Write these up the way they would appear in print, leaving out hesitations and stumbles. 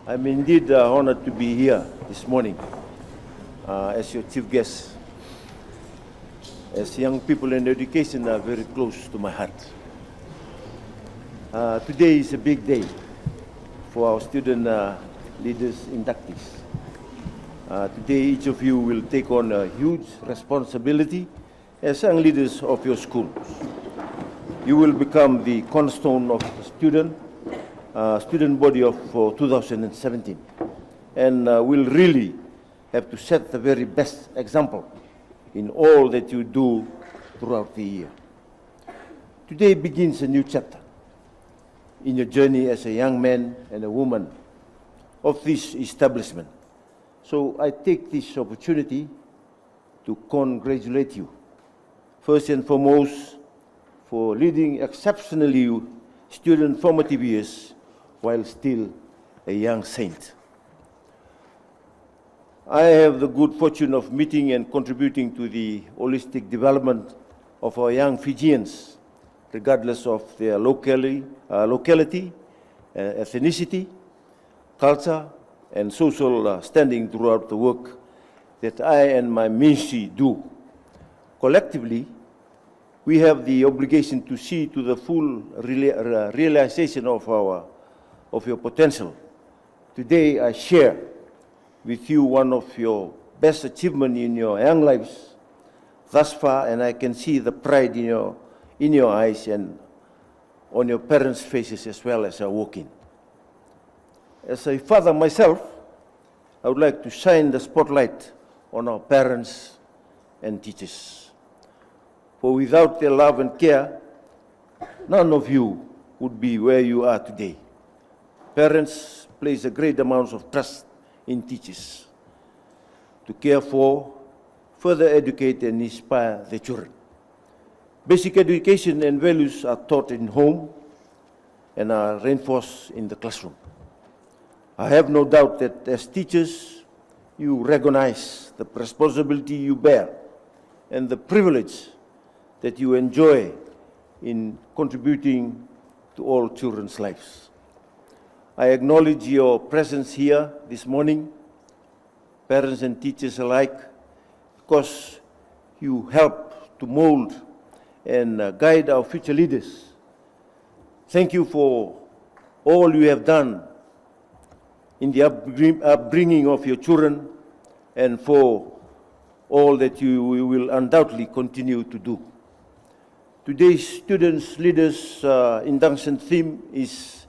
I'm indeed honored to be here this morning as your chief guest. As young people in education are very close to my heart. Today is a big day for our student leaders inductees. Today each of you will take on a huge responsibility as young leaders of your schools. You will become the cornerstone of the student body of 2017, and will really have to set the very best example in all that you do throughout the year. Today begins a new chapter in your journey as a young man and a woman of this establishment. So I take this opportunity to congratulate you, first and foremost, for leading exceptionally student formative years while still a young saint. I have the good fortune of meeting and contributing to the holistic development of our young Fijians, regardless of their locality, ethnicity, culture, and social standing throughout the work that I and my ministry do. Collectively, we have the obligation to see to the full realization of your potential. Today, I share with you one of your best achievements in your young lives thus far, and I can see the pride in your eyes and on your parents' faces as well as I walk in. As a father myself, I would like to shine the spotlight on our parents and teachers. For without their love and care, none of you would be where you are today. Parents place a great amount of trust in teachers to care for, further educate and inspire their children. Basic education and values are taught in home and are reinforced in the classroom. I have no doubt that as teachers, you recognize the responsibility you bear and the privilege that you enjoy in contributing to all children's lives. I acknowledge your presence here this morning, parents and teachers alike, because you help to mold and guide our future leaders. Thank you for all you have done in the upbringing of your children and for all that you will undoubtedly continue to do. Today's Students Leaders induction theme is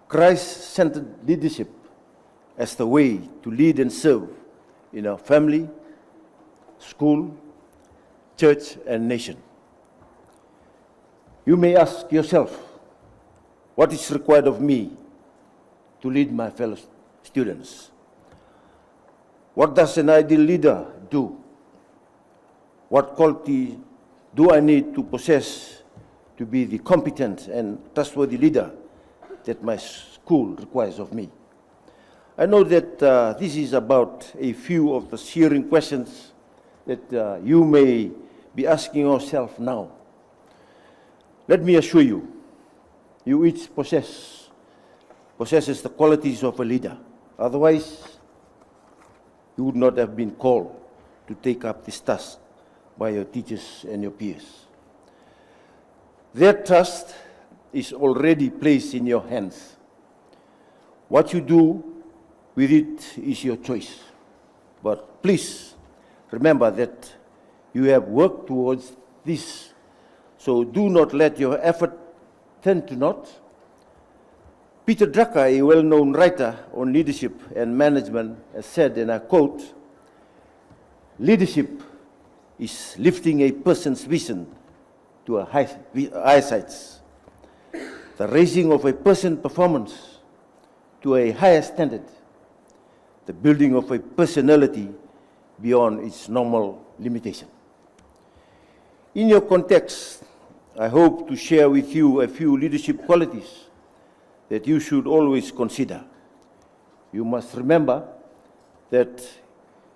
Christ-centered leadership as the way to lead and serve in our family, school, church, and nation. You may ask yourself, what is required of me to lead my fellow students? What does an ideal leader do? What quality do I need to possess to be the competent and trustworthy leader that my school requires of me? I know that this is about a few of the searing questions that you may be asking yourself now. Let me assure you, you each possesses the qualities of a leader. Otherwise, you would not have been called to take up this task by your teachers and your peers. Their trust is already placed in your hands. What you do with it is your choice. But please remember that you have worked towards this, so do not let your effort turn to naught. Peter Drucker, a well-known writer on leadership and management, has said, and I quote, "Leadership is lifting a person's vision to a high heights, the raising of a person's performance to a higher standard, the building of a personality beyond its normal limitation." In your context, I hope to share with you a few leadership qualities that you should always consider. You must remember that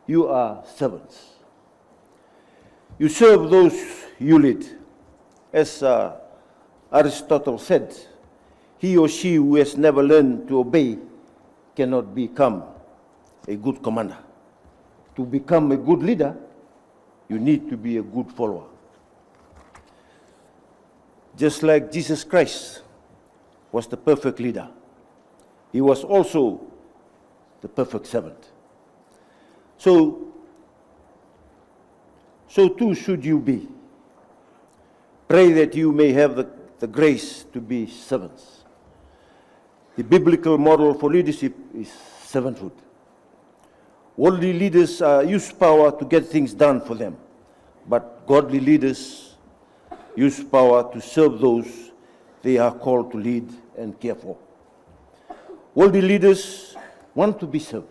you are servants. You serve those you lead. As Aristotle said, he or she who has never learned to obey cannot become a good commander. To become a good leader, you need to be a good follower. Just like Jesus Christ was the perfect leader, he was also the perfect servant. So too should you be. Pray that you may have the grace to be servants. The biblical model for leadership is servanthood. Worldly leaders use power to get things done for them, but godly leaders use power to serve those they are called to lead and care for. Worldly leaders want to be served.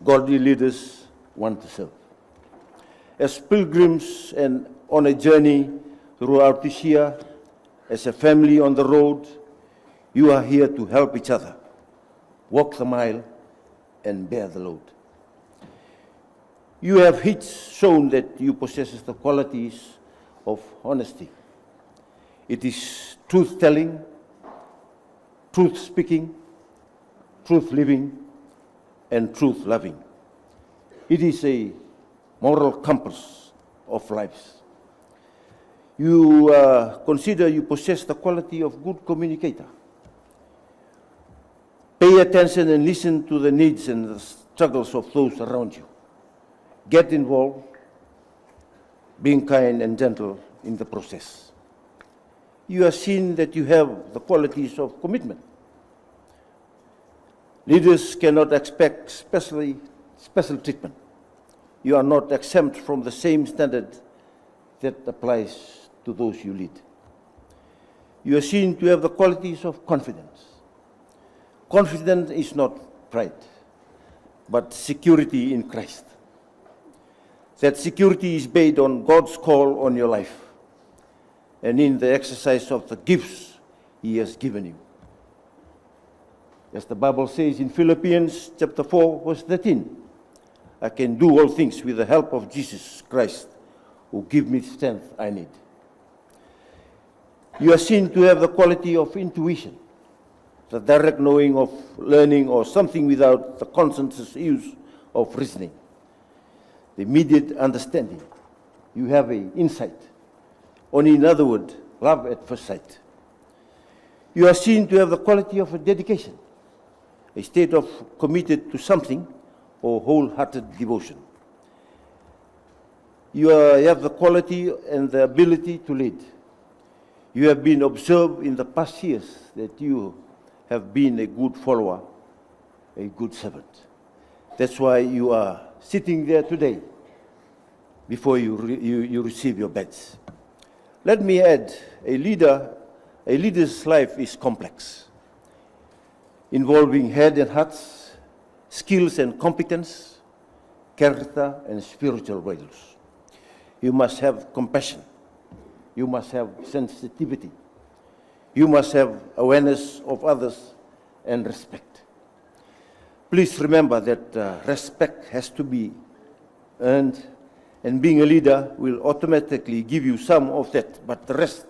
Godly leaders want to serve. As pilgrims and on a journey throughout this year, as a family on the road, you are here to help each other, walk the mile, and bear the load. You have each shown that you possess the qualities of honesty. It is truth-telling, truth-speaking, truth-living, and truth-loving. It is a moral compass of lives. You consider you possess the quality of good communicator. Pay attention and listen to the needs and the struggles of those around you. Get involved, being kind and gentle in the process. You have seen that you have the qualities of commitment. Leaders cannot expect special treatment. You are not exempt from the same standard that applies to those you lead. You are seen to have the qualities of confidence. Confidence is not pride, but security in Christ. That security is based on God's call on your life and in the exercise of the gifts He has given you. As the Bible says in Philippians chapter 4, verse 13, I can do all things with the help of Jesus Christ, who gives me the strength I need. You are seen to have the quality of intuition, the direct knowing of learning or something without the conscious use of reasoning. The immediate understanding. You have an insight. Or in other words, love at first sight. You are seen to have the quality of a dedication, a state of committed to something or wholehearted devotion. You have the quality and the ability to lead. You have been observed in the past years that you have been a good follower, a good servant. That's why you are sitting there today before you receive your badge. Let me add, a leader's life is complex, involving head and hearts, skills and competence, character and spiritual values. You must have compassion. You must have sensitivity. You must have awareness of others and respect. Please remember that respect has to be earned, and being a leader will automatically give you some of that, but the rest,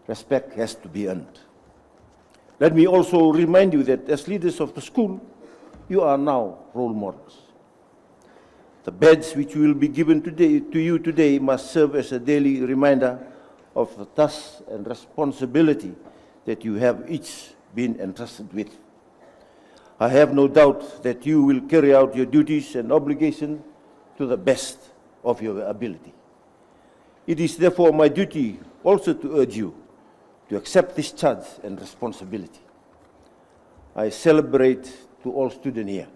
respect has to be earned. Let me also remind you that as leaders of the school, you are now role models. The badge which will be given to you today must serve as a daily reminder of the task and responsibility that you have each been entrusted with. I have no doubt that you will carry out your duties and obligations to the best of your ability. It is therefore my duty also to urge you to accept this charge and responsibility. I celebrate to all students here.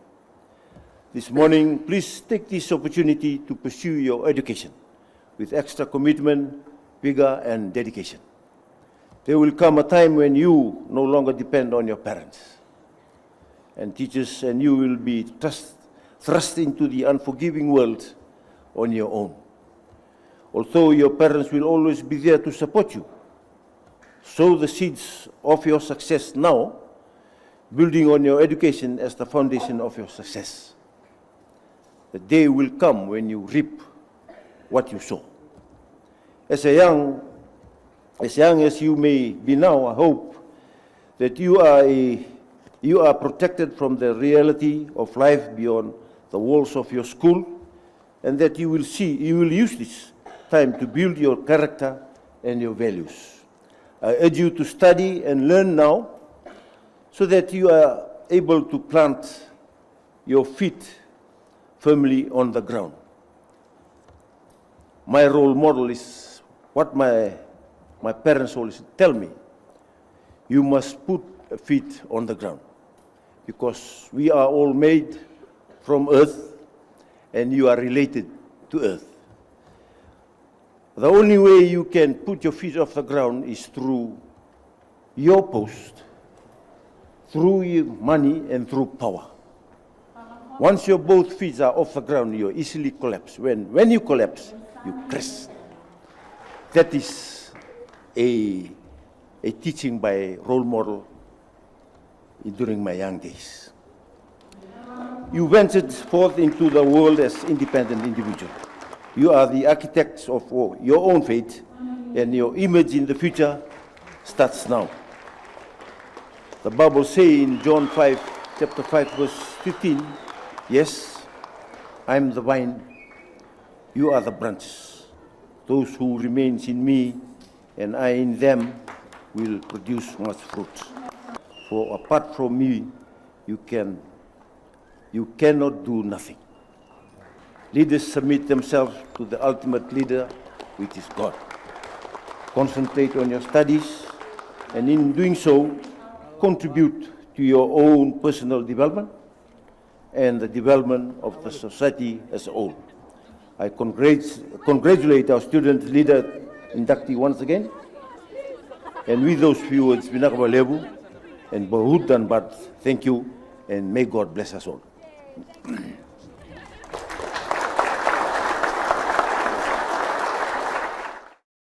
This morning, please take this opportunity to pursue your education with extra commitment, vigor, and dedication. There will come a time when you no longer depend on your parents and teachers, and you will be thrust into the unforgiving world on your own. Although your parents will always be there to support you, sow the seeds of your success now, building on your education as the foundation of your success. The day will come when you reap what you sow. As young as you may be now, I hope that you are a you are protected from the reality of life beyond the walls of your school, and that you will use this time to build your character and your values. I urge you to study and learn now so that you are able to plant your feet firmly on the ground. My role model is what my parents always tell me. You must put feet on the ground, because we are all made from earth and you are related to earth. The only way you can put your feet off the ground is through your post, through your money and through power. Once your both feet are off the ground, you easily collapse. When you collapse, you crash. That is a teaching by a role model during my young days. You ventured forth into the world as independent individual. You are the architects of your own fate, and your image in the future starts now. The Bible says in John 5, chapter 5, verse 15, yes, I am the vine, you are the branches. Those who remain in me and I in them will produce much fruit. For apart from me, you cannot do nothing. Leaders submit themselves to the ultimate leader, which is God. Concentrate on your studies, and in doing so, contribute to your own personal development and the development of the society as a whole. I congratulate our student leader inductee once again. And with those few words, Binakaba Lebu and Bahut Danbat, thank you, and may God bless us all.